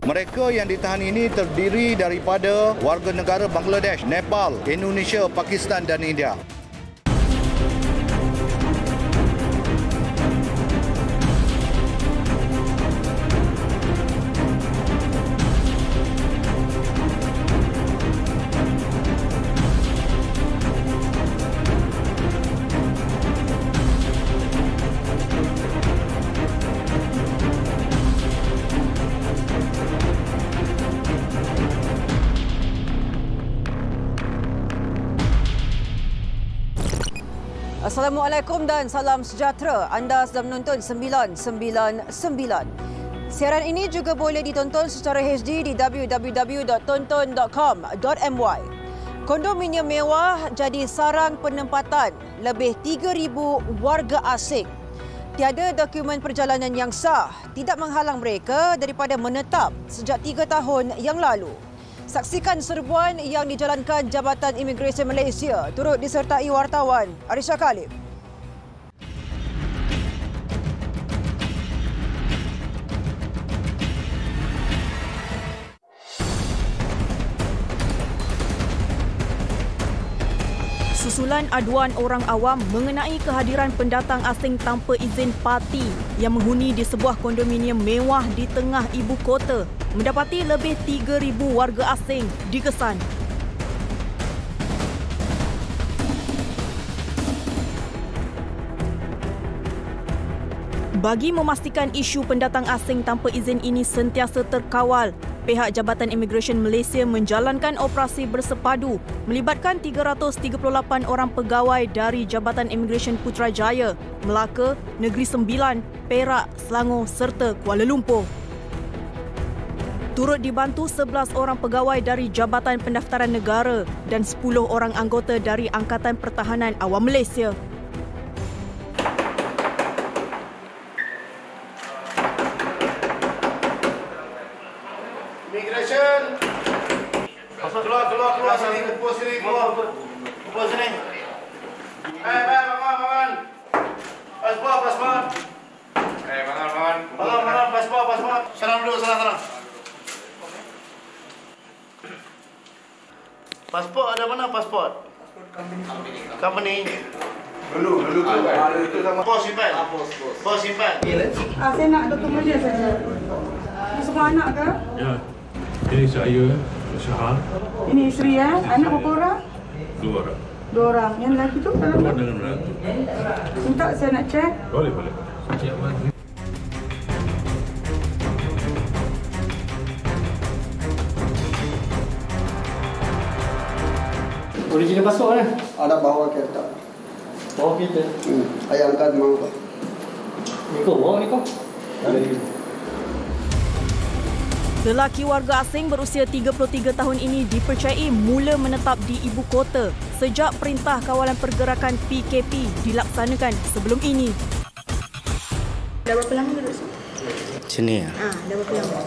Mereka yang ditahan ini terdiri daripada warga negara Bangladesh, Nepal, Indonesia, Pakistan dan India. Assalamualaikum dan salam sejahtera. Anda sedang menonton 999. Siaran ini juga boleh ditonton secara HD di www.tonton.com.my. Kondominium mewah jadi sarang penempatan lebih 3,000 warga asing. Tiada dokumen perjalanan yang sah tidak menghalang mereka daripada menetap sejak 3 tahun yang lalu. Saksikan serbuan yang dijalankan Jabatan Imigresen Malaysia turut disertai wartawan Arisha Khalif. Susulan aduan orang awam mengenai kehadiran pendatang asing tanpa izin parti yang menghuni di sebuah kondominium mewah di tengah ibu kota mendapati lebih 3,000 warga asing dikesan. Bagi memastikan isu pendatang asing tanpa izin ini sentiasa terkawal, pihak Jabatan Imigresen Malaysia menjalankan operasi bersepadu melibatkan 338 orang pegawai dari Jabatan Imigresen Putrajaya, Melaka, Negeri Sembilan, Perak, Selangor serta Kuala Lumpur. Turut dibantu 11 orang pegawai dari Jabatan Pendaftaran Negara dan 10 orang anggota dari Angkatan Pertahanan Awam Malaysia. Immigration. Keluar sini, kumpul sini, kumpul sini. Bangun. Pasport. Bangun, pasport. Salam dulu, salam. Pasport ada mana pasport? Company. Dulu itu sama pos simpan. Saya nak dokumen dia saja. Semua anak ke? Ya. Ini saya, Syahal. Ini isteri ya? Anak berapa orang? 2 orang. 2 orang. Yang lelaki tu dalam tu? Dengan menantu. Minta saya nak cek. Boleh. Original pasport kan? Ada bawa kereta. Bawa kereta? Ayah angkat mau Pak. Niko, bawa Niko. Lelaki warga asing berusia 33 tahun ini dipercayai mula menetap di ibu kota sejak Perintah Kawalan Pergerakan PKP dilaksanakan sebelum ini. Dah berapa lama duduk sini? Sini ya? Dah berapa lama?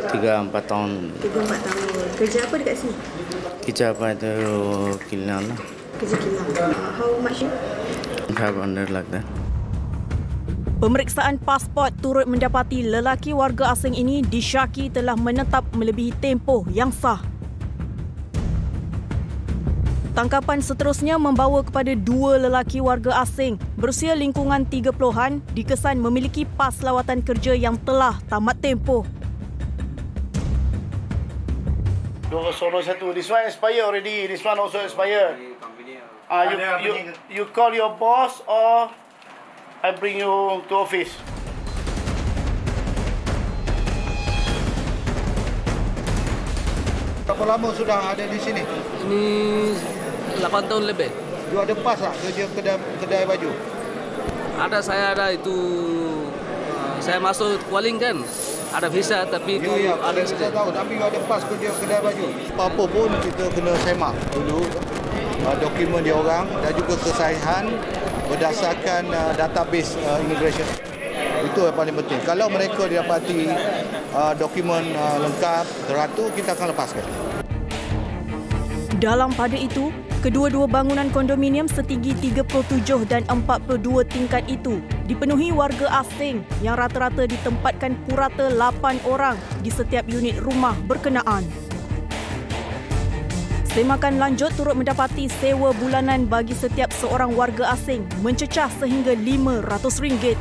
3-4 tahun. 3-4 tahun. Kerja apa dekat sini? Kerja apa itu kilang lah. Kerja kilang. How much you? 500 like that. Pemeriksaan pasport turut mendapati lelaki warga asing ini disyaki telah menetap melebihi tempoh yang sah. Tangkapan seterusnya membawa kepada 2 lelaki warga asing berusia lingkungan 30-an dikesan memiliki pas lawatan kerja yang telah tamat tempoh. 201. This one expired already. This one also expired. You call your boss or I bring you to office. Berapa lama sudah ada di sini? Ini 8 tahun lebih. You ada pas tak kerja kedai baju? Ada, saya ada itu. Saya masuk Kualing kan. Ada visa tapi itu ada saya tahu, tapi you ada pas kerja kedai baju. Apa pun kita kena semak dulu dokumen dia orang dan juga kesahihan berdasarkan database immigration. Itu yang paling penting. Kalau mereka didapati dokumen lengkap, teratur, kita akan lepaskan. Dalam pada itu, kedua-dua bangunan kondominium setinggi 37 dan 42 tingkat itu dipenuhi warga asing yang rata-rata ditempatkan purata 8 orang di setiap unit rumah berkenaan. Semakan lanjut turut mendapati sewa bulanan bagi setiap seorang warga asing mencecah sehingga RM500.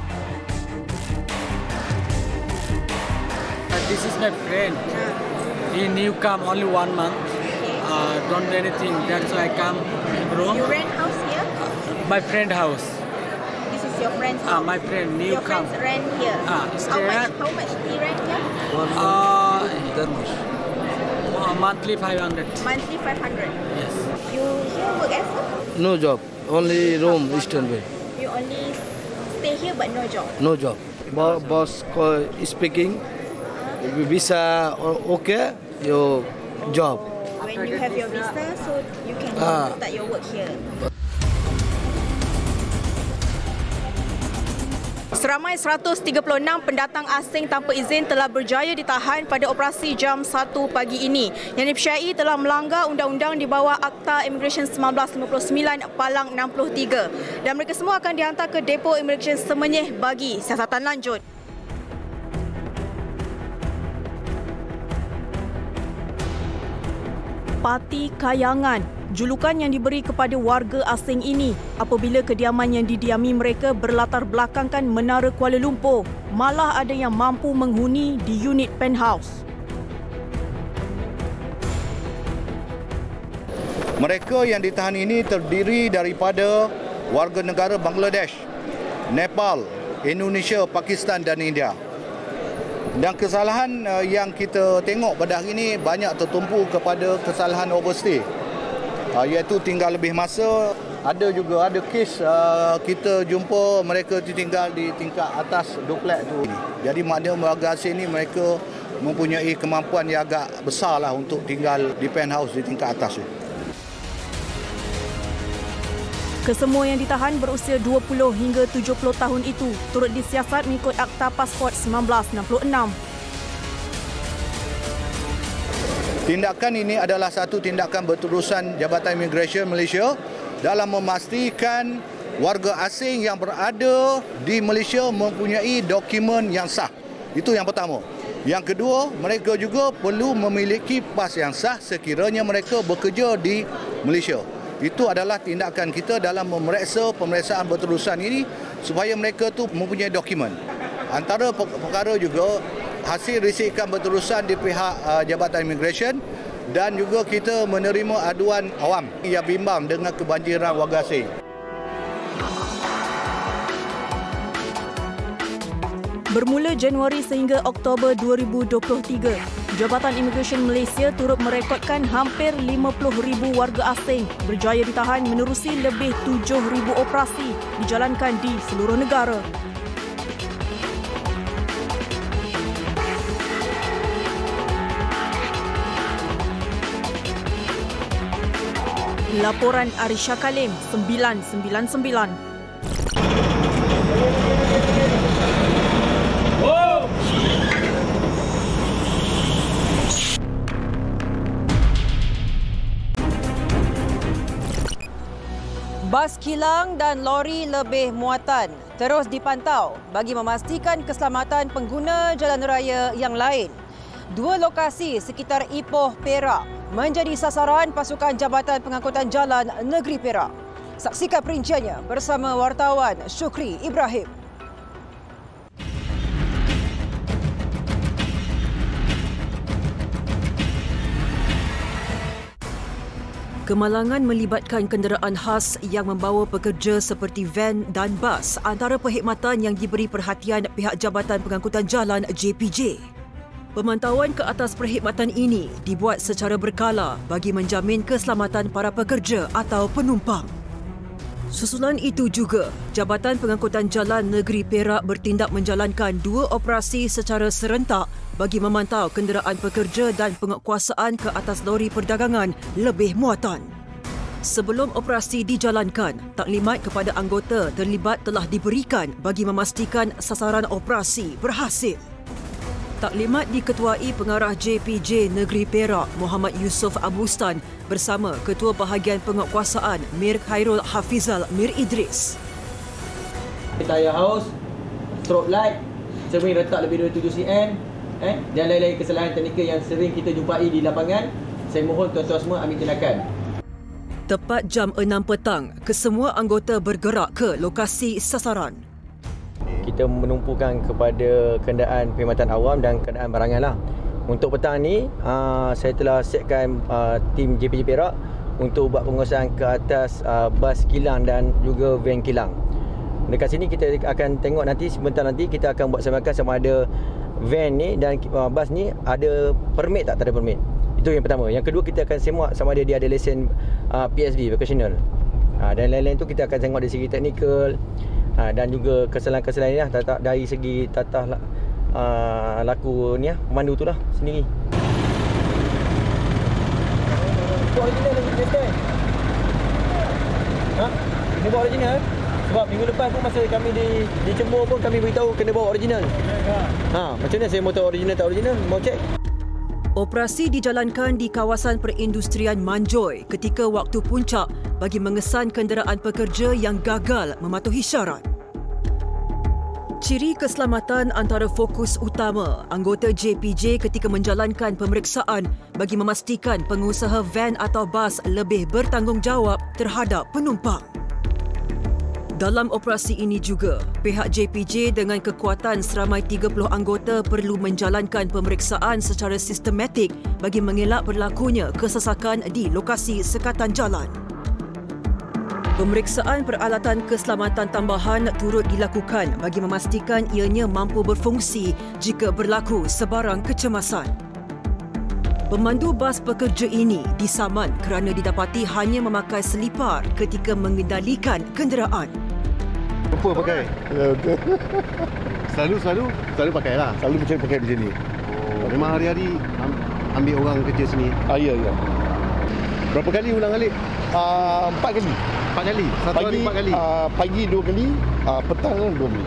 This is my friend. He new come only 1 month. Don't do anything. That's why I come, bro. You rent house here? My friend house. This is your friend's house? My friend new Your come. friends rent here? How much he rent here? Monthly 500. Monthly 500? Yes. You here work as a? No job, only room, Eastern Way. You only stay here but no job? No job. Boss speaking, visa okay, your job. When you have your visa, so you can start your work here. Seramai 136 pendatang asing tanpa izin telah berjaya ditahan pada operasi jam 1 pagi ini yang dipercayai telah melanggar undang-undang di bawah Akta Immigration 1959 Palang 63 dan mereka semua akan dihantar ke depo Immigration Semenyih bagi siasatan lanjut. Pati Kayangan, julukan yang diberi kepada warga asing ini apabila kediaman yang didiami mereka berlatar belakangkan Menara Kuala Lumpur, malah ada yang mampu menghuni di unit penthouse. Mereka yang ditahan ini terdiri daripada warga negara Bangladesh, Nepal, Indonesia, Pakistan dan India. Dan kesalahan yang kita tengok pada hari ini banyak tertumpu kepada kesalahan overstay, iaitu tinggal lebih masa. Ada juga kes kita jumpa mereka tinggal di tingkat atas duplex tu. Jadi maknanya warga asing ini mereka mempunyai kemampuan yang agak besarlah untuk tinggal di penthouse di tingkat atas tu. Kesemua yang ditahan berusia 20 hingga 70 tahun itu turut disiasat mengikut Akta Pasport 1966. Tindakan ini adalah satu tindakan berterusan Jabatan Imigresen Malaysia dalam memastikan warga asing yang berada di Malaysia mempunyai dokumen yang sah. Itu yang pertama. Yang kedua, mereka juga perlu memiliki pas yang sah sekiranya mereka bekerja di Malaysia. Itu adalah tindakan kita dalam memeriksa pemeriksaan berterusan ini supaya mereka tu mempunyai dokumen. Antara perkara juga hasil risikan berterusan di pihak Jabatan Imigresen dan juga kita menerima aduan awam yang bimbang dengan kebanjiran warga asing. Bermula Januari sehingga Oktober 2023, Jabatan Imigresen Malaysia turut merekodkan hampir 50,000 warga asing berjaya ditahan menerusi lebih 7,000 operasi dijalankan di seluruh negara. Laporan Arisha Kalim, 999. Bas kilang dan lori lebih muatan terus dipantau bagi memastikan keselamatan pengguna jalan raya yang lain. Dua lokasi sekitar Ipoh, Perak menjadi sasaran pasukan Jabatan Pengangkutan Jalan Negeri Perak. Saksikan perinciannya bersama wartawan Syukri Ibrahim. Kemalangan melibatkan kenderaan khas yang membawa pekerja seperti van dan bas antara perkhidmatan yang diberi perhatian pihak Jabatan Pengangkutan Jalan JPJ. Pemantauan ke atas perkhidmatan ini dibuat secara berkala bagi menjamin keselamatan para pekerja atau penumpang. Susulan itu juga, Jabatan Pengangkutan Jalan Negeri Perak bertindak menjalankan 2 operasi secara serentak bagi memantau kenderaan pekerja dan penguatkuasaan ke atas lori perdagangan lebih muatan. Sebelum operasi dijalankan, taklimat kepada anggota terlibat telah diberikan bagi memastikan sasaran operasi berhasil. Taklimat diketuai Pengarah JPJ Negeri Perak Muhammad Yusof Abustan bersama Ketua Bahagian Penguatkuasaan Mir Khairul Hafizal Mir Idris. Tayar haus, strobe light, cermin retak lebih 27 cm, dan lain-lain kesalahan teknikal yang sering kita jumpai di lapangan. Saya mohon tuan-tuan semua ambil tindakan. Tepat jam 6 petang, kesemua anggota bergerak ke lokasi sasaran. Kita menumpukan kepada kenderaan perkhidmatan awam dan kenderaan barangan lah. Untuk petang ni, saya telah setkan tim JPJ Perak untuk buat penguasaan ke atas bas kilang dan juga van kilang. Dekat sini kita akan tengok nanti, sebentar nanti kita akan buat samakan sama ada van ni dan bas ni ada permit tak ada permit. Itu yang pertama. Yang kedua, kita akan semak sama ada dia ada lesen PSB, vocational. Dan lain-lain tu kita akan tengok dari segi teknikal dan juga kesalahan-kesalahan ni lah dari segi tatah laku ni lah, pemandu tu lah sendiri. Original lagi lesen. Ini bawa original. Sebab minggu lepas pun masa kami di Cembur pun kami beritahu kena bawa original. Macam mana saya mau tahu original tak original? Mau cek. Operasi dijalankan di kawasan perindustrian Manjoy ketika waktu puncak bagi mengesan kenderaan pekerja yang gagal mematuhi syarat. Ciri keselamatan antara fokus utama anggota JPJ ketika menjalankan pemeriksaan bagi memastikan pengusaha van atau bas lebih bertanggungjawab terhadap penumpang. Dalam operasi ini juga, pihak JPJ dengan kekuatan seramai 30 anggota perlu menjalankan pemeriksaan secara sistematik bagi mengelak berlakunya kesesakan di lokasi sekatan jalan. Pemeriksaan peralatan keselamatan tambahan turut dilakukan bagi memastikan ianya mampu berfungsi jika berlaku sebarang kecemasan. Pemandu bas pekerja ini disaman kerana didapati hanya memakai selipar ketika mengendalikan kenderaan. Lupa pakai. Selalu pakai lah. Selalu macam pakai macam ni. Memang hari-hari ambil orang kerja sini. Ya. Berapa kali ulang alik? 4 kali. 4 kali? Satu hari 4 kali? Pagi 2 kali, petang 2 kali.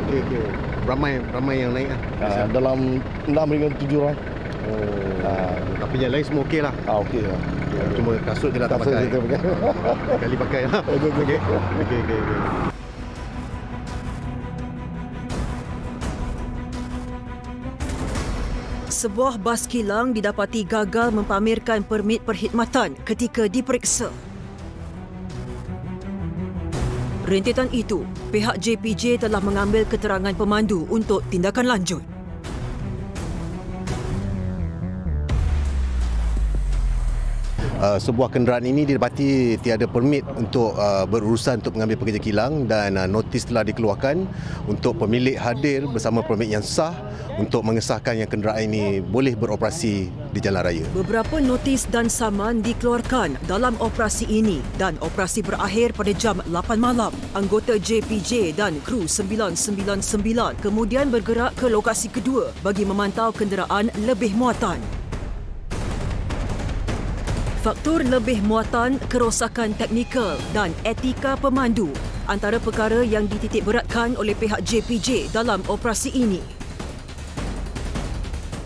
Okey. Ramai yang naik lah. Dalam 6 hingga 7 orang. Tapi yang lain semua okey lah. Okey lah. Cuma kasut je lah tak pakai. Kali pakai lah. Okey. Sebuah bas kilang didapati gagal mempamerkan permit perkhidmatan ketika diperiksa. Rentetan itu, pihak JPJ telah mengambil keterangan pemandu untuk tindakan lanjut. Sebuah kenderaan ini didapati tiada permit untuk berurusan untuk mengambil pekerja kilang dan notis telah dikeluarkan untuk pemilik hadir bersama permit yang sah untuk mengesahkan yang kenderaan ini boleh beroperasi di jalan raya. Beberapa notis dan saman dikeluarkan dalam operasi ini dan operasi berakhir pada jam 8 malam. Anggota JPJ dan kru 999 kemudian bergerak ke lokasi kedua bagi memantau kenderaan lebih muatan. Faktor lebih muatan, kerosakan teknikal dan etika pemandu antara perkara yang dititik beratkan oleh pihak JPJ dalam operasi ini.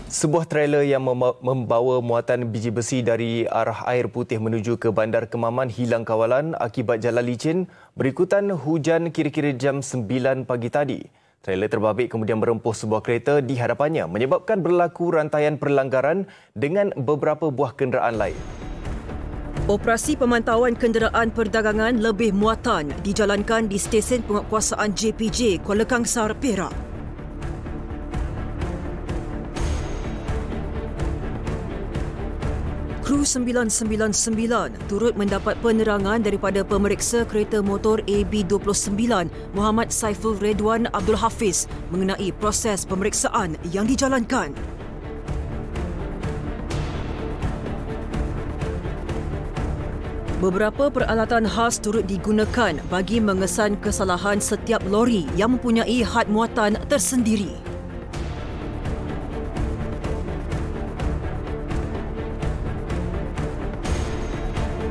Sebuah trailer yang membawa muatan biji besi dari arah Air Putih menuju ke Bandar Kemaman hilang kawalan akibat jalan licin berikutan hujan kira-kira jam 9 pagi tadi. Trailer terbabit kemudian merempuh sebuah kereta di hadapannya menyebabkan berlaku rantaian perlanggaran dengan beberapa buah kenderaan lain. Operasi pemantauan kenderaan perdagangan lebih muatan dijalankan di stesen penguatkuasaan JPJ Kuala Kangsar, Perak. Kru 999 turut mendapat penerangan daripada pemeriksa kereta motor AB29 Muhammad Saiful Redwan Abdul Hafiz mengenai proses pemeriksaan yang dijalankan. Beberapa peralatan khas turut digunakan bagi mengesan kesalahan setiap lori yang mempunyai had muatan tersendiri.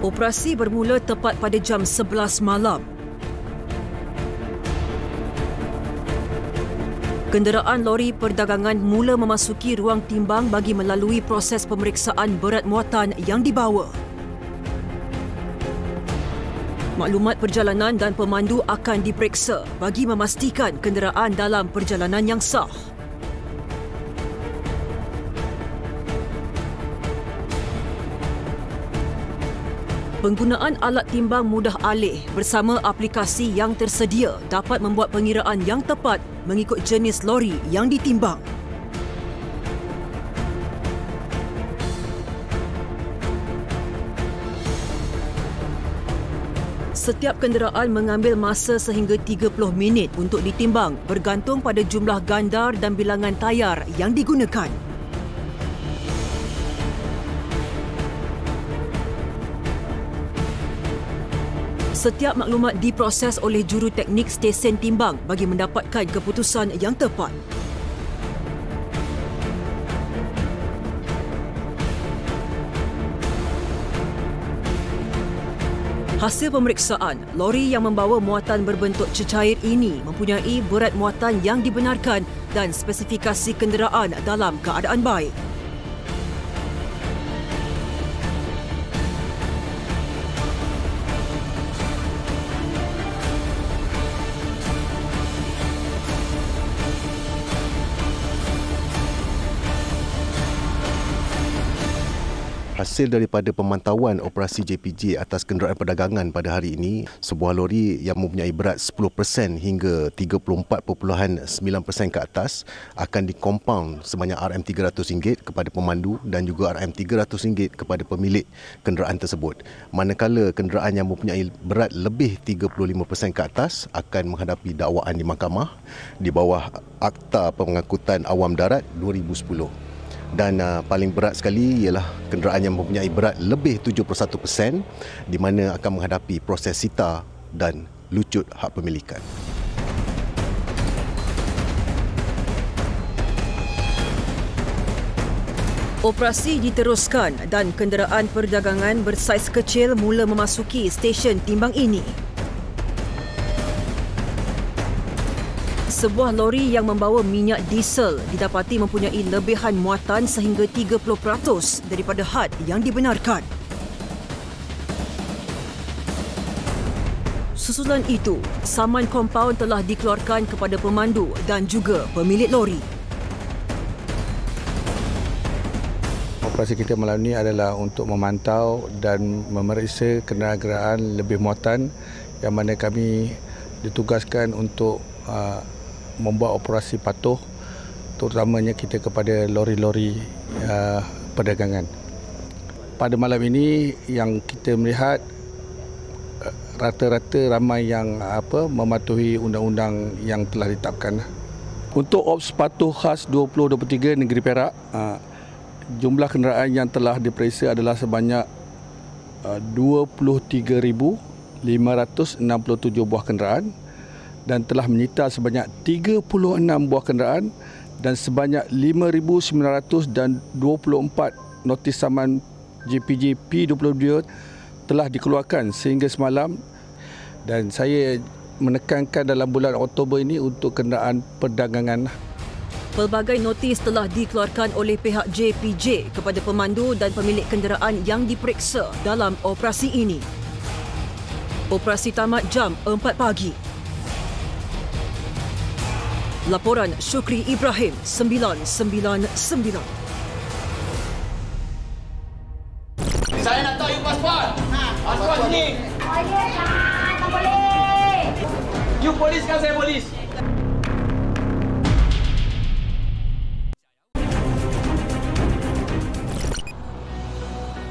Operasi bermula tepat pada jam 11 malam. Kenderaan lori perdagangan mula memasuki ruang timbang bagi melalui proses pemeriksaan berat muatan yang dibawa. Maklumat perjalanan dan pemandu akan diperiksa bagi memastikan kenderaan dalam perjalanan yang sah. Penggunaan alat timbang mudah alih bersama aplikasi yang tersedia dapat membuat pengiraan yang tepat mengikut jenis lori yang ditimbang. Setiap kenderaan mengambil masa sehingga 30 minit untuk ditimbang bergantung pada jumlah gandar dan bilangan tayar yang digunakan. Setiap maklumat diproses oleh juru teknik stesen timbang bagi mendapatkan keputusan yang tepat. Hasil pemeriksaan, lori yang membawa muatan berbentuk cecair ini mempunyai berat muatan yang dibenarkan dan spesifikasi kenderaan dalam keadaan baik. Hasil daripada pemantauan operasi JPJ atas kenderaan perdagangan pada hari ini, sebuah lori yang mempunyai berat 10% hingga 34.9% ke atas akan dikompaun sebanyak RM300 kepada pemandu dan juga RM300 kepada pemilik kenderaan tersebut. Manakala kenderaan yang mempunyai berat lebih 35% ke atas akan menghadapi dakwaan di mahkamah di bawah Akta Pengangkutan Awam Darat 2010. Dan paling berat sekali ialah kenderaan yang mempunyai berat lebih 71% di mana akan menghadapi proses sita dan lucut hak pemilikan. Operasi diteruskan dan kenderaan perdagangan bersaiz kecil mula memasuki stesen timbang ini. Sebuah lori yang membawa minyak diesel didapati mempunyai lebihan muatan sehingga 30% daripada had yang dibenarkan. Susulan itu, saman kompaun telah dikeluarkan kepada pemandu dan juga pemilik lori. Operasi kita malam ini adalah untuk memantau dan memeriksa kenderaan-kenderaan lebih muatan yang mana kami ditugaskan untuk membuat operasi patuh, terutamanya kita kepada lori-lori perdagangan. Pada malam ini yang kita melihat rata-rata ramai yang mematuhi undang-undang yang telah ditetapkan. Untuk Ops Patuh Khas 2023 Negeri Perak, jumlah kenderaan yang telah diperiksa adalah sebanyak 23,567 buah kenderaan dan telah menyita sebanyak 36 buah kenderaan dan sebanyak 5,924 notis saman JPJ P22 telah dikeluarkan sehingga semalam, dan saya menekankan dalam bulan Oktober ini untuk kenderaan perdagangan. Pelbagai notis telah dikeluarkan oleh pihak JPJ kepada pemandu dan pemilik kenderaan yang diperiksa dalam operasi ini. Operasi tamat jam 4 pagi. Laporan Syukri Ibrahim, 999. Saya nak tahu you pasport. Pasport sini. Tak boleh. You polis kan, saya polis.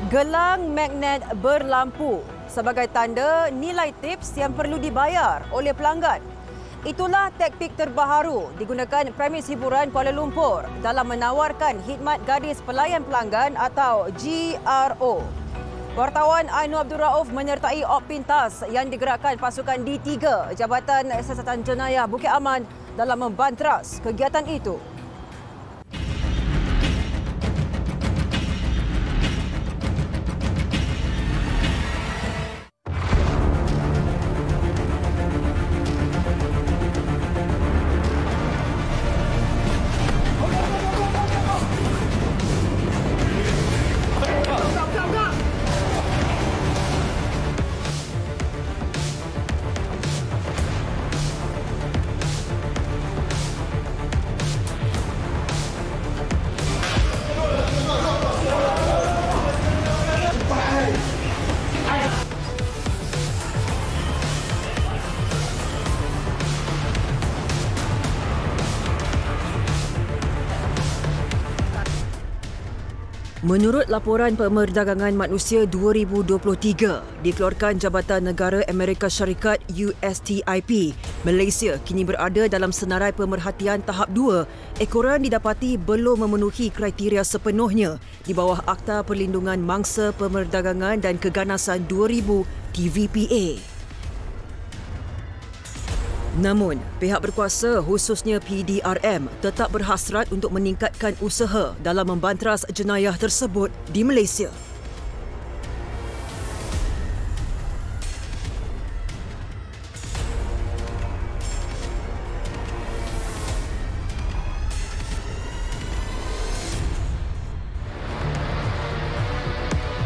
Gelang magnet berlampu sebagai tanda nilai tips yang perlu dibayar oleh pelanggan. Itulah taktik terbaru digunakan premis hiburan Kuala Lumpur dalam menawarkan khidmat gadis pelayan pelanggan atau GRO. Wartawan Ainu Abdul Rauf menyertai op pintas yang digerakkan pasukan D3 Jabatan Siasatan Jenayah Bukit Aman dalam membantras kegiatan itu. Menurut laporan Pemerdagangan Manusia 2023 dikeluarkan Jabatan Negara Amerika Syarikat USTIP, Malaysia kini berada dalam senarai pemerhatian tahap 2. Ekoran didapati belum memenuhi kriteria sepenuhnya di bawah Akta Perlindungan Mangsa Pemerdagangan dan Keganasan 2000 TVPA. Namun, pihak berkuasa khususnya PDRM tetap berhasrat untuk meningkatkan usaha dalam membantras jenayah tersebut di Malaysia.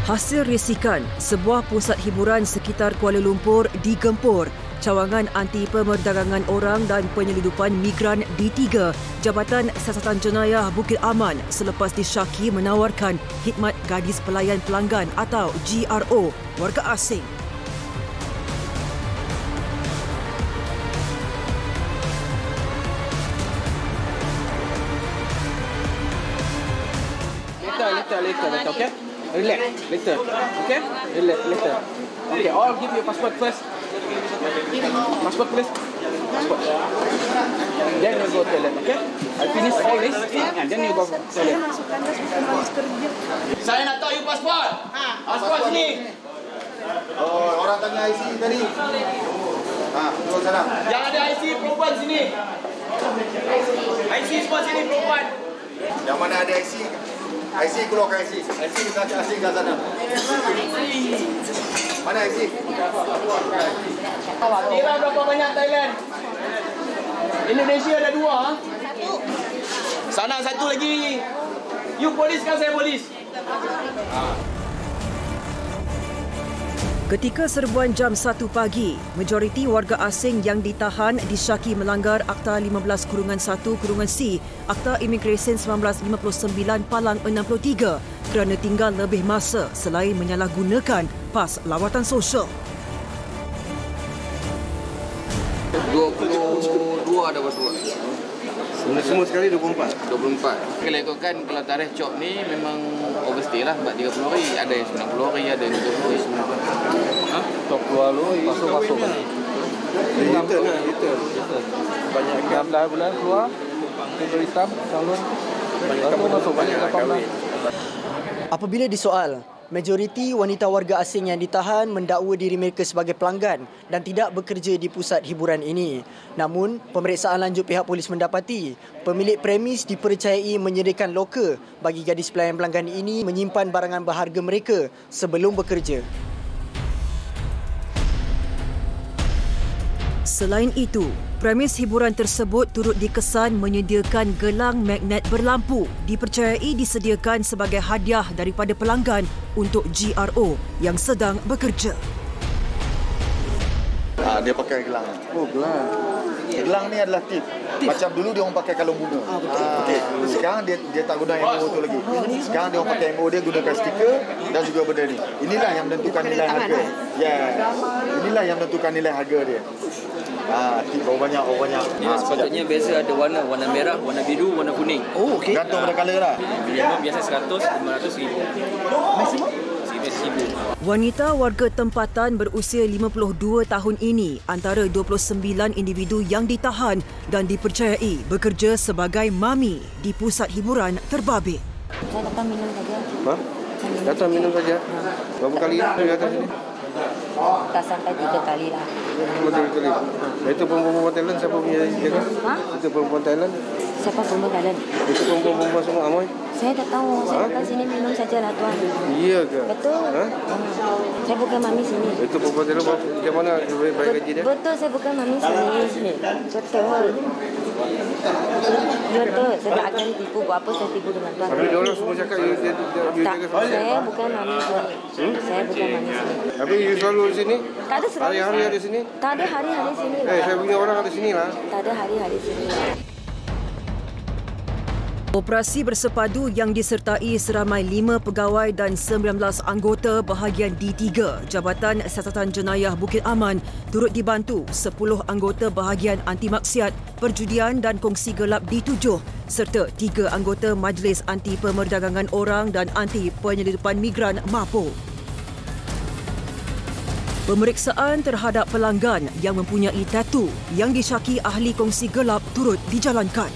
Hasil risikan, sebuah pusat hiburan sekitar Kuala Lumpur digempur. Cawangan Anti Pemerdagangan Orang dan Penyeludupan Migran D3, Jabatan Siasatan Jenayah Bukit Aman selepas disyaki menawarkan khidmat gadis pelayan pelanggan atau GRO warga asing. Later, okay? Relax, later, okay? Relax, later. Okay, all give your passport first. Passport please. Passport. Then you go toilet, okay? I finish all this and then you go toilet. Saya nak tahu you passport. Passport sini. Oh, orang tanya IC tadi. Tunggu sana. Yang ada IC perempuan sini. IC semua sini perempuan. Yang mana ada IC? IC keluarkan IC. IC kita asing kat sana. Mana IC? Kira berapa banyak Thailand? Indonesia ada 2. Sana satu lagi. You polis kan saya polis. Ketika serbuan jam 1 pagi, majoriti warga asing yang ditahan disyaki melanggar Akta 15-1-C, Akta Imigresen 1959 Palang 63 kerana tinggal lebih masa selain menyalahgunakan pas lawatan sosial. 22 ada berdua. Semua sekali 24. Kalau ikutkan kalau tarikh cop ni memang overstay lah buat 30 hari. Ada yang 90 hari, ada yang 20 hari. Cop keluar lu, masuk kan. Return. Banyak 16 bulan keluar. Tiga hitam, calon. Masuk banyak kahwin. Apabila disoal, majoriti wanita warga asing yang ditahan mendakwa diri mereka sebagai pelanggan dan tidak bekerja di pusat hiburan ini. Namun, pemeriksaan lanjut pihak polis mendapati pemilik premis dipercayai menyediakan loker bagi gadis pelayan pelanggan ini menyimpan barangan berharga mereka sebelum bekerja. Selain itu, premis hiburan tersebut turut dikesan menyediakan gelang magnet berlampu dipercayai disediakan sebagai hadiah daripada pelanggan untuk GRO yang sedang bekerja. Dia pakai gelang. Oh, gelang. Gelang ni adalah tip. Macam dulu dia orang pakai kalung bunga. Okey. Sekarang dia tak guna MO tu lagi. Sekarang dia orang pakai MO, dia gunakan stiker dan juga benda ni. Inilah yang menentukan nilai harga. Inilah yang menentukan nilai harga dia. Tip banyak. Ini sepatutnya biasa ada warna merah, warna biru, warna kuning. Oh, okey. Gantung pada color lah. Biasa 100, 500, 1000. Maksimum? 1000. Wanita warga tempatan berusia 52 tahun ini antara 29 individu yang ditahan dan dipercayai bekerja sebagai mami di pusat hiburan terbabit. Saya datang minum saja. Datang minum saja. Berapa kali datang sini? Tak sampai 3 kali lah. 3 kali. Itu perempuan Thailand siapa punya jaga? Itu perempuan Thailand. Siapa perempuan Thailand? Itu perempuan semua Amoy. Saya tak tahu. Saya datang sini minum sajalah tuan. Iya ke? Betul. Saya bukan mami sini. Itu perempuan Thailand macam mana bayar gaji dia? Betul, saya bukan mami sini. Betul. Saya tak akan tipu. Buat apa saya tipu dengan tuan? Tapi dia orang semua cakap dia jaga sama. Saya bukan mami sini. Saya bukan mami sini. Tapi you selalu di sini? Tak ada selalu. Hari-hari ada sini? Tak ada hari-hari sini lah. Saya punya orang ada sini lah. Tak ada hari-hari sini lah. Operasi bersepadu yang disertai seramai 5 pegawai dan 19 anggota bahagian D3 Jabatan Siasatan Jenayah Bukit Aman turut dibantu 10 anggota bahagian anti maksiat, perjudian dan kongsi gelap D7 serta 3 anggota Majlis Anti Pemerdagangan Orang dan Anti Penyelundupan Migran MAPO. Pemeriksaan terhadap pelanggan yang mempunyai tatu yang disyaki ahli kongsi gelap turut dijalankan.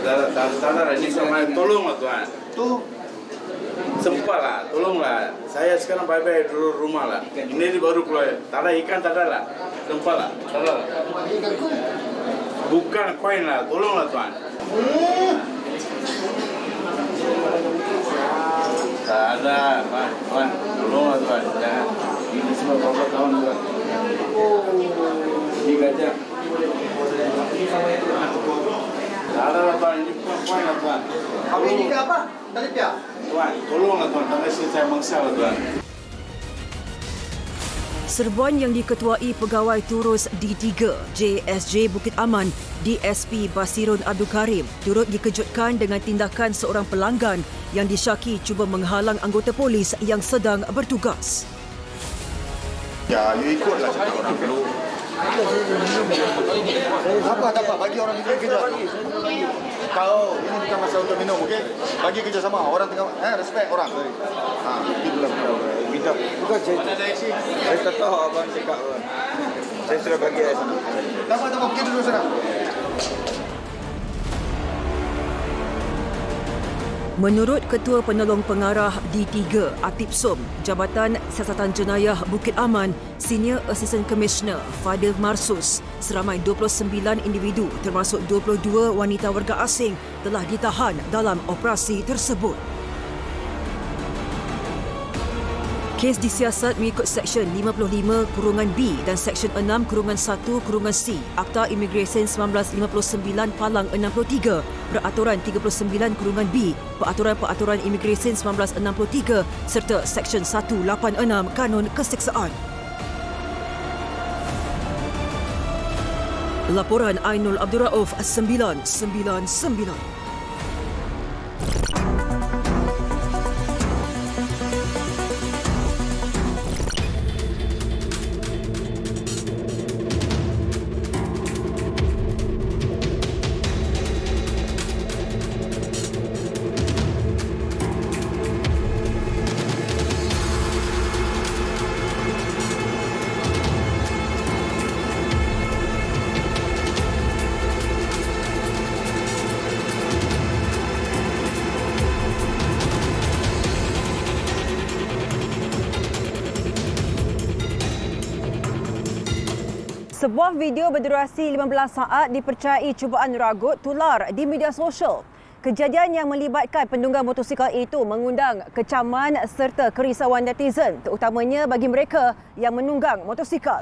Tak, ini sama tolonglah tuan. Tu sempatlah, tolonglah. Saya sekarang bye-bye dulu rumah lah. Ini baru keluar. Tak ada ikan, tak ada lah. Sempatlah, tak ada lah. Bukan koin lah, tolonglah tuan. Tak ada, tuan. Tolonglah tuan. Jangan. Ini semua berapa tahun tuan. Ini gajah. Tak ada lah tuan, ini bukan koin lah tuan. Apa ini ke apa? Tadi pihak? Tuan, tolonglah tuan, tak saya mangsa lah tuan. Serbuan yang diketuai Pegawai Turus D3 JSJ Bukit Aman DSP Basirun Abdul Karim turut dikejutkan dengan tindakan seorang pelanggan yang disyaki cuba menghalang anggota polis yang sedang bertugas. Ya, you ikutlah cakap orang dulu. Tak apa, bagi orang kerja kerja. Kau ini bukan masa untuk minum, okey? Bagi kerja sama, orang tengah respect orang. Itulah minta. Bukan saya tak tahu abang cakap. Saya sudah bagi saya. Tak apa, pergi dulu sana. Menurut Ketua Penolong Pengarah D3 Atip Som, Jabatan Siasatan Jenayah Bukit Aman, Senior Assistant Commissioner Fadil Marsus, seramai 29 individu termasuk 22 wanita warga asing telah ditahan dalam operasi tersebut. Kes disiasat mengikut Seksyen 55(B) dan Seksyen 6(1)(C) Akta Imigresen 1959 Palang 63, Peraturan 39(B), Peraturan Imigresen 1963 serta Seksyen 186 Kanun Keseksaan. Laporan Ainul Abdul Rauf 999. Sebuah video berdurasi 15 saat dipercayai cubaan ragut tular di media sosial. Kejadian yang melibatkan penunggang motosikal itu mengundang kecaman serta kerisauan netizen, terutamanya bagi mereka yang menunggang motosikal.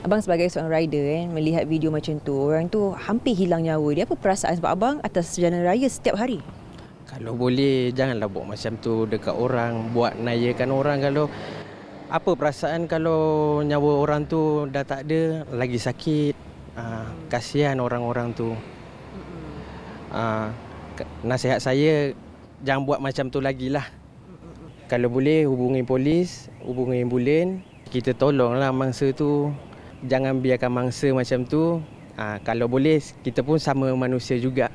Abang sebagai seorang rider melihat video macam tu, orang tu hampir hilang nyawa dia. Apa perasaan sebab abang atas jalan raya setiap hari? Kalau boleh janganlah buat macam tu dekat orang, buat nayakan orang. Kalau apa perasaan kalau nyawa orang tu dah tak ada, lagi sakit. Kasihan orang-orang tu. Nasihat saya jangan buat macam tu lagi lah. Kalau boleh hubungi polis, hubungi ambulan, kita tolonglah mangsa tu. Jangan biarkan mangsa macam tu. Kalau boleh, kita pun sama manusia juga.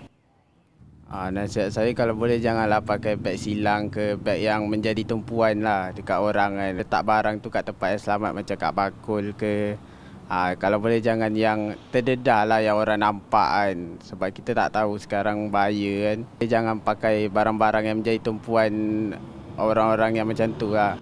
Nasihat saya kalau boleh janganlah pakai beg silang ke beg yang menjadi tumpuan lah dekat orang kan. Letak barang tu kat tempat yang selamat macam kat bakul ke. Kalau boleh jangan yang terdedah lah yang orang nampak kan. Sebab kita tak tahu sekarang bahaya kan. Jangan pakai barang-barang yang menjadi tumpuan orang-orang yang macam tu lah.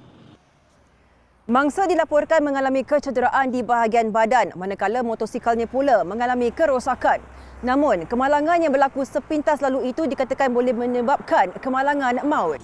Mangsa dilaporkan mengalami kecederaan di bahagian badan, manakala motosikalnya pula mengalami kerosakan. Namun, kemalangan yang berlaku sepintas lalu itu dikatakan boleh menyebabkan kemalangan maut.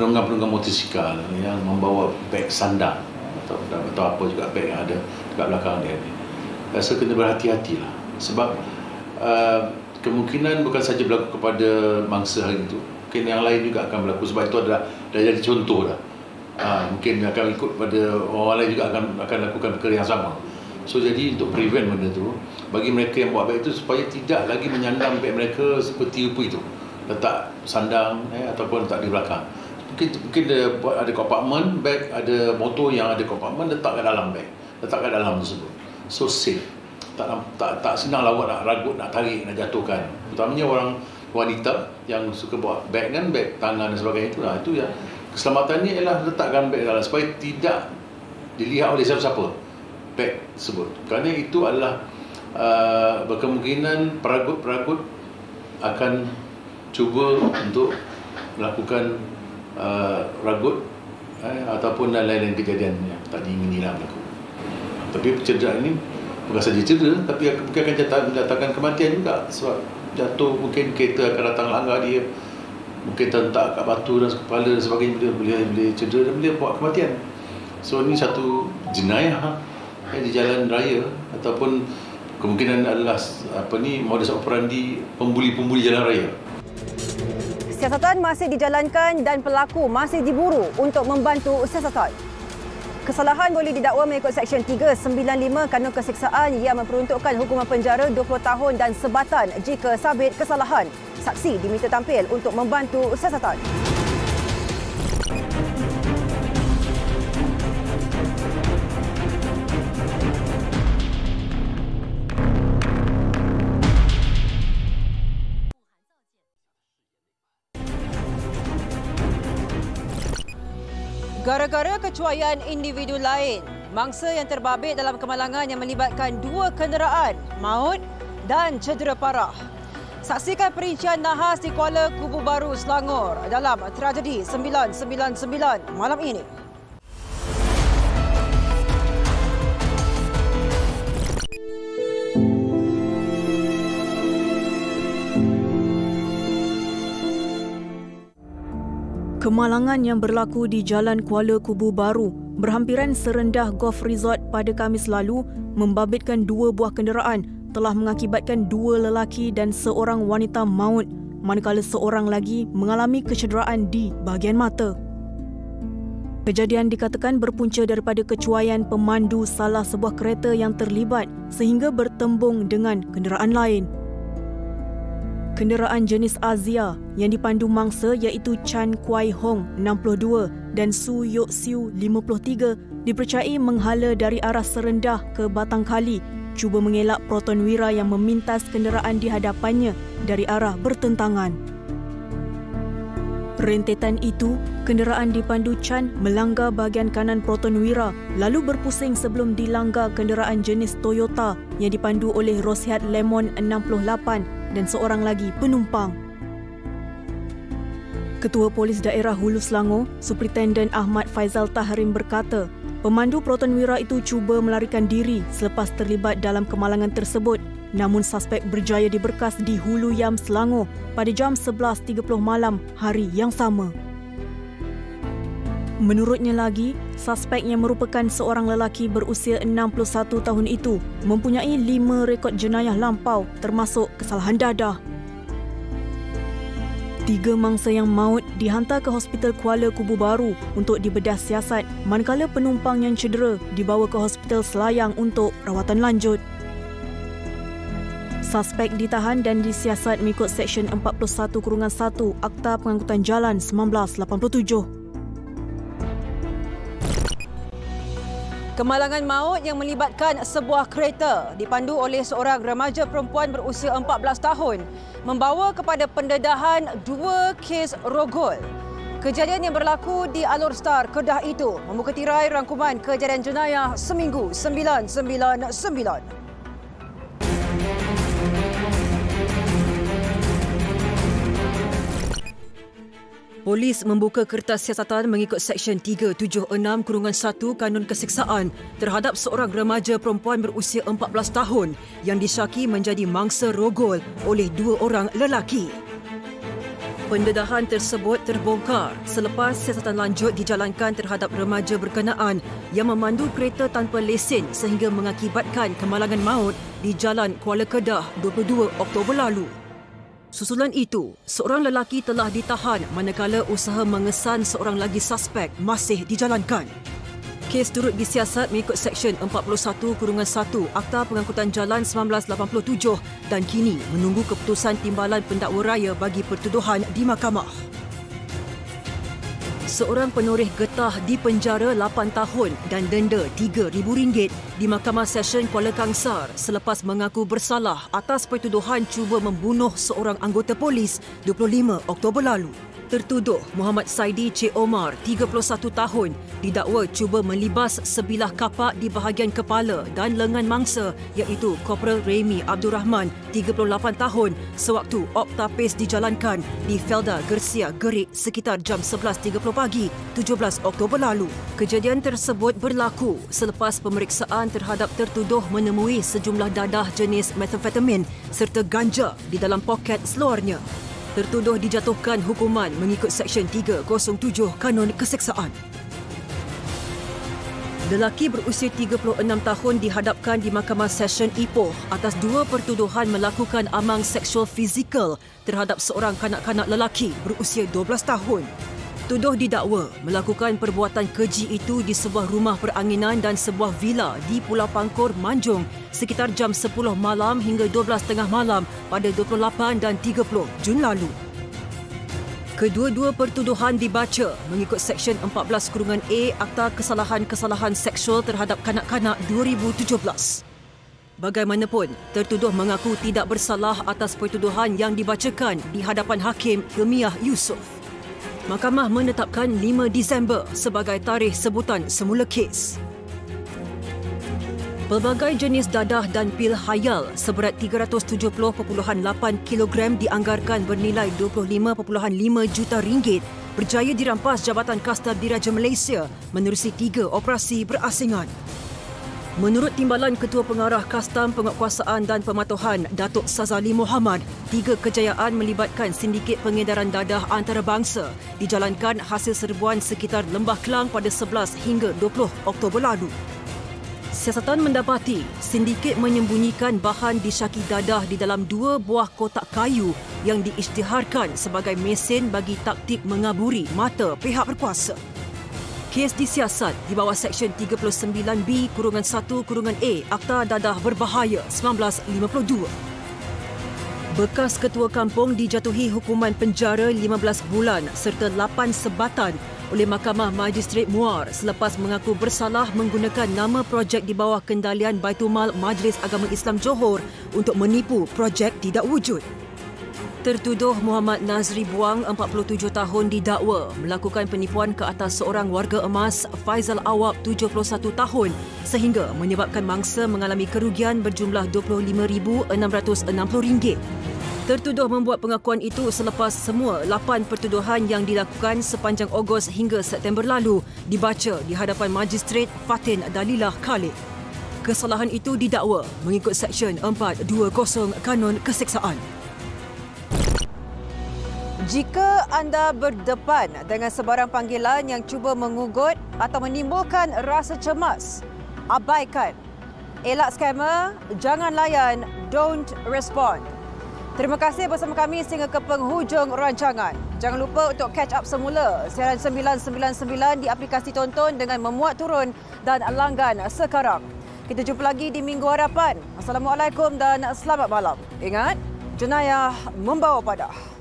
penunggang motosikal yang membawa beg sandang atau apa juga beg yang ada dekat belakang dia ni. Rasa kena berhati-hatilah sebab kemungkinan bukan saja berlaku kepada mangsa hari itu, mungkin yang lain juga akan berlaku sebab itu dah jadi contoh dah. Mungkin akan ikut pada orang lain juga akan lakukan perkara yang sama. So jadi untuk prevent benda tu, bagi mereka yang buat beg itu supaya tidak lagi menyandang beg mereka seperti itu, letak sandang ataupun letak di belakang. Mungkin dia buat ada kompartmen beg, ada motor yang ada kompartmen, letak kat dalam beg, letak kat dalam tersebut. So safe. Tak senang lah awak nak ragut, nak tarik, nak jatuhkan. Terutamanya orang wanita yang suka bawa beg kan, beg tangan dan sebagainya itulah. Itu ya. Keselamatannya ialah letakkan beg dalam supaya tidak dilihat oleh siapa-siapa beg tersebut. Kerana itu adalah berkemungkinan peragut-peragut akan cuba untuk melakukan ragut ataupun lain-lain kejadian yang tak diinginilah berlaku. Tapi cederaan ini bukan saja cedera, tapi mungkin akan mendatangkan kematian juga sebab jatuh, mungkin kereta akan datang langgar dia, mungkin tentak kat batu dan kepala dan sebagainya, boleh cedera dan boleh buat kematian. So ini satu jenayah di jalan raya ataupun kemungkinan adalah modus operandi pembuli-pembuli jalan raya. Siasatan masih dijalankan dan pelaku masih diburu untuk membantu siasatan. Kesalahan boleh didakwa mengikut Seksyen 395 Kanun Keseksaan yang memperuntukkan hukuman penjara 20 tahun dan sebatan jika sabit kesalahan. Saksi diminta tampil untuk membantu siasatan. Gara-gara kecuaian individu lain, mangsa yang terbabit dalam kemalangan yang melibatkan 2 kenderaan maut dan cedera parah. Saksikan perincian nahas di Kuala Kubu Baru, Selangor dalam tragedi 999 malam ini. Kemalangan yang berlaku di Jalan Kuala Kubu Baru berhampiran serendah Golf Resort pada Khamis lalu membabitkan 2 buah kenderaan telah mengakibatkan 2 lelaki dan seorang wanita maut manakala seorang lagi mengalami kecederaan di bahagian mata. Kejadian dikatakan berpunca daripada kecuaian pemandu salah sebuah kereta yang terlibat sehingga bertembung dengan kenderaan lain. Kenderaan jenis Azia yang dipandu mangsa iaitu Chan Kwai Hong 62 dan Su Yok Siu 53 dipercayai menghala dari arah Serendah ke Batang Kali cuba mengelak Protonwira yang memintas kenderaan di hadapannya dari arah bertentangan. Rentetan itu, kenderaan dipandu Chan melanggar bahagian kanan Protonwira lalu berpusing sebelum dilanggar kenderaan jenis Toyota yang dipandu oleh Roshiat Lemon 68 dan seorang lagi penumpang. Ketua Polis Daerah Hulu Selangor, Superintendent Ahmad Faizal Tahrim berkata, pemandu Protonwira itu cuba melarikan diri selepas terlibat dalam kemalangan tersebut, namun suspek berjaya diberkas di Hulu Yam Selangor pada jam 11.30 malam hari yang sama. Menurutnya lagi, suspek yang merupakan seorang lelaki berusia 61 tahun itu mempunyai 5 rekod jenayah lampau termasuk kesalahan dadah. 3 mangsa yang maut dihantar ke Hospital Kuala Kubu Baru untuk dibedah siasat manakala penumpang yang cedera dibawa ke Hospital Selayang untuk rawatan lanjut. Suspek ditahan dan disiasat mengikut Seksyen 41-1 Akta Pengangkutan Jalan 1987. Kemalangan maut yang melibatkan sebuah kereta dipandu oleh seorang remaja perempuan berusia 14 tahun membawa kepada pendedahan 2 kes rogol. Kejadian yang berlaku di Alor Star, Kedah itu membuka tirai rangkuman kejadian jenayah Seminggu 999. Polis membuka kertas siasatan mengikut Seksyen 376-1 Kanun Keseksaan terhadap seorang remaja perempuan berusia 14 tahun yang disyaki menjadi mangsa rogol oleh 2 orang lelaki. Pendedahan tersebut terbongkar selepas siasatan lanjut dijalankan terhadap remaja berkenaan yang memandu kereta tanpa lesen sehingga mengakibatkan kemalangan maut di Jalan Kuala Kedah 22 Oktober lalu. Susulan itu, seorang lelaki telah ditahan manakala usaha mengesan seorang lagi suspek masih dijalankan. Kes turut disiasat mengikut Seksyen 41-1 Akta Pengangkutan Jalan 1987 dan kini menunggu keputusan Timbalan Pendakwa Raya bagi pertuduhan di mahkamah. Seorang penoreh getah dipenjara 8 tahun dan denda RM3,000 di Mahkamah Session Kuala Kangsar selepas mengaku bersalah atas pertuduhan cuba membunuh seorang anggota polis 25 Oktober lalu. Tertuduh Muhammad Saidi Cik Omar, 31 tahun, didakwa cuba melibas sebilah kapak di bahagian kepala dan lengan mangsa iaitu Korporal Remy Abdul Rahman, 38 tahun, sewaktu optapis dijalankan di Felda Gersia Gerik sekitar jam 11.30 pagi 17 Oktober lalu. Kejadian tersebut berlaku selepas pemeriksaan terhadap tertuduh menemui sejumlah dadah jenis methamfetamin serta ganja di dalam poket seluarnya. Tertuduh dijatuhkan hukuman mengikut Seksyen 307 Kanun Keseksaan. Lelaki berusia 36 tahun dihadapkan di Mahkamah Session Ipoh atas 2 pertuduhan melakukan amang seksual fizikal terhadap seorang kanak-kanak lelaki berusia 12 tahun. Tuduh didakwa melakukan perbuatan keji itu di sebuah rumah peranginan dan sebuah vila di Pulau Pangkor, Manjung sekitar jam 10 malam hingga 12.30 malam pada 28 dan 30 Jun lalu. Kedua-dua pertuduhan dibaca mengikut Seksyen 14-A Akta Kesalahan-Kesalahan Seksual Terhadap Kanak-Kanak 2017. Bagaimanapun, tertuduh mengaku tidak bersalah atas pertuduhan yang dibacakan di hadapan Hakim Hilmiah Yusof. Mahkamah menetapkan 5 Disember sebagai tarikh sebutan semula kes. Pelbagai jenis dadah dan pil hayal seberat 370.8 kilogram dianggarkan bernilai 25.5 juta ringgit berjaya dirampas Jabatan Kasta Diraja Malaysia menerusi 3 operasi berasingan. Menurut Timbalan Ketua Pengarah Kastam Penguatkuasaan dan Pematuhan Datuk Sazali Muhammad, 3 kejayaan melibatkan sindiket pengedaran dadah antarabangsa dijalankan hasil serbuan sekitar Lembah Kelang pada 11 hingga 20 Oktober lalu. Siasatan mendapati sindiket menyembunyikan bahan disyaki dadah di dalam 2 buah kotak kayu yang diisytiharkan sebagai mesin bagi taktik mengaburi mata pihak berkuasa. Kes disiasat di bawah Seksyen 39B-1-A Akta Dadah Berbahaya 1952. Bekas ketua kampung dijatuhi hukuman penjara 15 bulan serta 8 sebatan oleh Mahkamah Magistrate Muar selepas mengaku bersalah menggunakan nama projek di bawah kendalian Baitumal Majlis Agama Islam Johor untuk menipu projek tidak wujud. Tertuduh Muhammad Nazri Buang, 47 tahun, didakwa melakukan penipuan ke atas seorang warga emas Faizal Awab, 71 tahun sehingga menyebabkan mangsa mengalami kerugian berjumlah RM20,660. Tertuduh membuat pengakuan itu selepas semua 8 pertuduhan yang dilakukan sepanjang Ogos hingga September lalu dibaca di hadapan Magistrat Fatin Dalilah Khalid. Kesalahan itu didakwa mengikut Seksyen 420 Kanun Keseksaan. Jika anda berdepan dengan sebarang panggilan yang cuba mengugut atau menimbulkan rasa cemas, abaikan. Elak skamer, jangan layan, don't respond. Terima kasih bersama kami sehingga ke penghujung rancangan. Jangan lupa untuk catch up semula siaran 999 di aplikasi tonton dengan memuat turun dan langgan sekarang. Kita jumpa lagi di minggu hadapan. Assalamualaikum dan selamat malam. Ingat, jenayah membawa padah.